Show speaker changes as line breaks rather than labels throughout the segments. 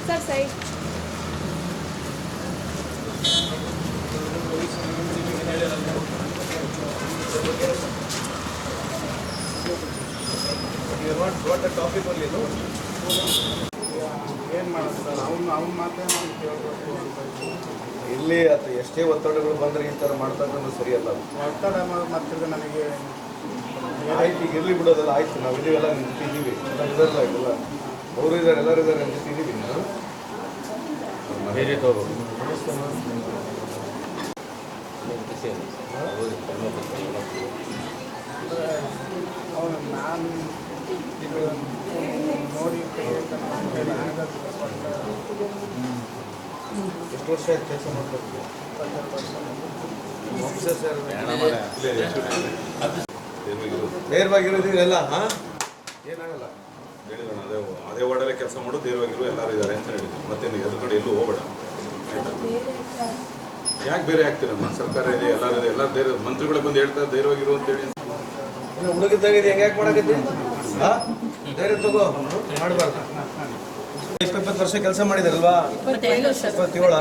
Sir side
topic ಅಲ್ಲಿ ಏನು ಮಾಡೋದು ಸರ್ ಅವ್ನು ಮಾತೇ ನಾವು ಕೇಳಬೇಕು ಅಂತ ಇಲ್ಲಿ ಅದು ಎಷ್ಟೇ ಒತ್ತಡಗಳು ಬಂದರೆ ಈ ಥರ ಮಾಡ್ತಕ್ಕಂಥ ಸರಿಯಲ್ಲ. ಒತ್ತಡ ಮಾಡ್ತಿದ್ರೆ ನನಗೆ ಆಯ್ತು ಈಗ ಇರಲಿ ಬಿಡೋದಲ್ಲ, ಆಯ್ತು ನಾವು ಇದೀವೆಲ್ಲ ನಿಂತಿದ್ದೀವಿ ಇದರಲ್ಲ ಇದೆಲ್ಲ ಅವರು ಇದ್ದಾರೆ ಎಲ್ಲರೂ ಇದ್ದಾರೆ ನಿಂತಿದ್ದೀವಿ ಅವನು ನಾನು ಇದು ನೋಡಿ ಎಷ್ಟು ವರ್ಷ ಆಯ್ತು ಕೆಲಸ ಮಾಡಬೇಕು? ನೇರವಾಗಿರೋದು ಇದೆಲ್ಲ ಏನಾಗಲ್ಲ.
ಅದೇ ವಾರ್ಡಲ್ಲೇ ಕೆಲಸ ಮಾಡೋದು ಧೈರ್ಯವಾಗಿರು ಎಲ್ಲರೂ ಇದ್ದಾರೆ ಅಂತ ಹೇಳಿದ್ರು. ಮತ್ತೆ ನೀವು ಎದುರು ಕಡೆ ಎಲ್ಲೂ ಹೋಗಬೇಡ. ಯಾಕೆ ಬೇರೆ ಆಗ್ತೀರಮ್ಮ? ಸರ್ಕಾರ ಇದೆ, ಎಲ್ಲರೂ ಇದೆ, ಎಲ್ಲ ಧೈರ್ಯ ಮಂತ್ರಿಗಳೇ ಬಂದು ಹೇಳ್ತಾರೆ ಧೈರ್ಯವಾಗಿರು ಅಂತೇಳಿ.
ಹುಡುಗಿದ್ದಾಗಿದೆ ಹೆಂಗೆ ಯಾಕೆ ಮಾಡಕತ್ತಿ? ಧೈರ್ಯ ತಗೋ, ಮಾಡಬಾರ್ದು. 20 ವರ್ಷ ಕೆಲಸ ಮಾಡಿದಾರಲ್ವಾ? 27.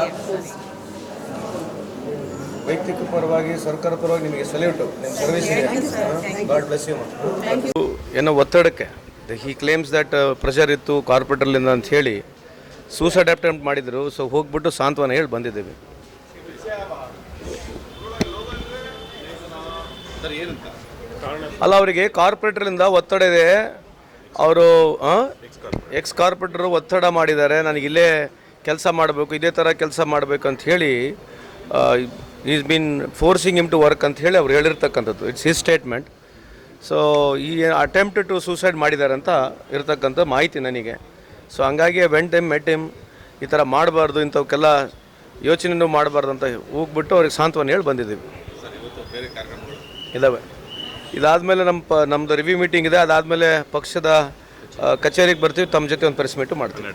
ವೈಯಕ್ತಿಕ ಪರವಾಗಿ ಸರ್ಕಾರ ಪರವಾಗಿ ನಿಮಗೆ ಸಲ್ಯೂಟು, ನಿಮ್ಮ ಸರ್ವಿಸ್ ಗಾಡ್ ಬ್ಲೆಸ್ ಯು. ಏನೋ ಒತ್ತಡಕ್ಕೆ ಹಿ ಕ್ಲೇಮ್ಸ್ ದಟ್ ಪ್ರೆಷರ್ ಇತ್ತು ಕಾರ್ಪೊರೇಟರ್ಲಿಂದ ಅಂತ ಹೇಳಿ ಸೂಸೈಡ್ ಅಟೆಂಪ್ಟ್ ಮಾಡಿದರು. ಸೊ ಹೋಗ್ಬಿಟ್ಟು ಸಾಂತ್ವನ ಹೇಳಿ ಬಂದಿದ್ದೀವಿ. ಅಲ್ಲ, ಅವರಿಗೆ ಕಾರ್ಪೊರೇಟರ್ಲಿಂದ ಒತ್ತಡ ಇದೆ. ಅವರು ಎಕ್ಸ್ ಕಾರ್ಪೊರೇಟರು ಒತ್ತಡ ಮಾಡಿದ್ದಾರೆ, ನನಗಿಲ್ಲೇ ಕೆಲಸ ಮಾಡಬೇಕು, ಇದೇ ಥರ ಕೆಲಸ ಮಾಡಬೇಕು ಅಂತ ಹೇಳಿ is been forcing him to work ಅಂತ ಹೇಳಿ ಅವ್ರು ಹೇಳಿರ್ತಕ್ಕಂಥದ್ದು. It's his statement. ಸೊ ಈ ಅಟೆಂಪ್ಟ್ ಟು ಸೂಸೈಡ್ ಮಾಡಿದ್ದಾರೆ ಅಂತ ಇರ್ತಕ್ಕಂಥ ಮಾಹಿತಿ ನನಗೆ. ಸೊ ಹಂಗಾಗಿ ಮೆಟ್ ಹಿಮ್ ಈ ಥರ ಮಾಡಬಾರ್ದು, ಇಂಥವಕ್ಕೆಲ್ಲ ಯೋಚನೆಯೂ ಮಾಡಬಾರ್ದು ಅಂತ ಹೋಗ್ಬಿಟ್ಟು ಅವ್ರಿಗೆ ಸಾಂತ್ವನ ಹೇಳಿ ಬಂದಿದ್ದೀವಿ. ಇದ್ದಾವೆ. ಇದಾದಮೇಲೆ ನಮ್ಮದು ರಿವ್ಯೂ ಮೀಟಿಂಗ್ ಇದೆ. ಅದಾದಮೇಲೆ ಪಕ್ಷದ ಕಚೇರಿಗೆ ಬರ್ತೀವಿ, ತಮ್ಮ ಜೊತೆ ಒಂದು ಪ್ರೆಸ್ ಮೀಟು ಮಾಡ್ತೀವಿ.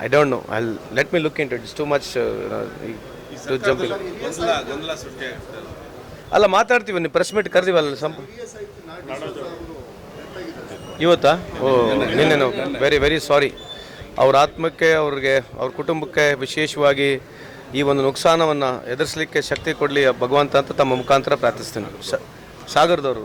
I don't know, I let me look into it's too much to jump. ಅಲ್ಲ, ಮಾತಾಡ್ತೀವಿ, ನೀವು ಪ್ರೆಸ್ ಮೀಟ್ ಕರೆದಿವಲ್ಲ ಇವತ್ತಾ? ಓ, ನಿನ್ನೆ ವೆರಿ ವೆರಿ ಸಾರಿ. ಅವ್ರ ಆತ್ಮಕ್ಕೆ, ಅವ್ರಿಗೆ, ಅವ್ರ ಕುಟುಂಬಕ್ಕೆ ವಿಶೇಷವಾಗಿ ಈ ಒಂದು ನುಕ್ಸಾನವನ್ನು ಎದುರಿಸಲಿಕ್ಕೆ ಶಕ್ತಿ ಕೊಡಲಿ ಭಗವಂತ ಅಂತ ತಮ್ಮ ಮುಖಾಂತರ ಪ್ರಾರ್ಥಿಸ್ತೀನಿ. ಸಾಗರದವರು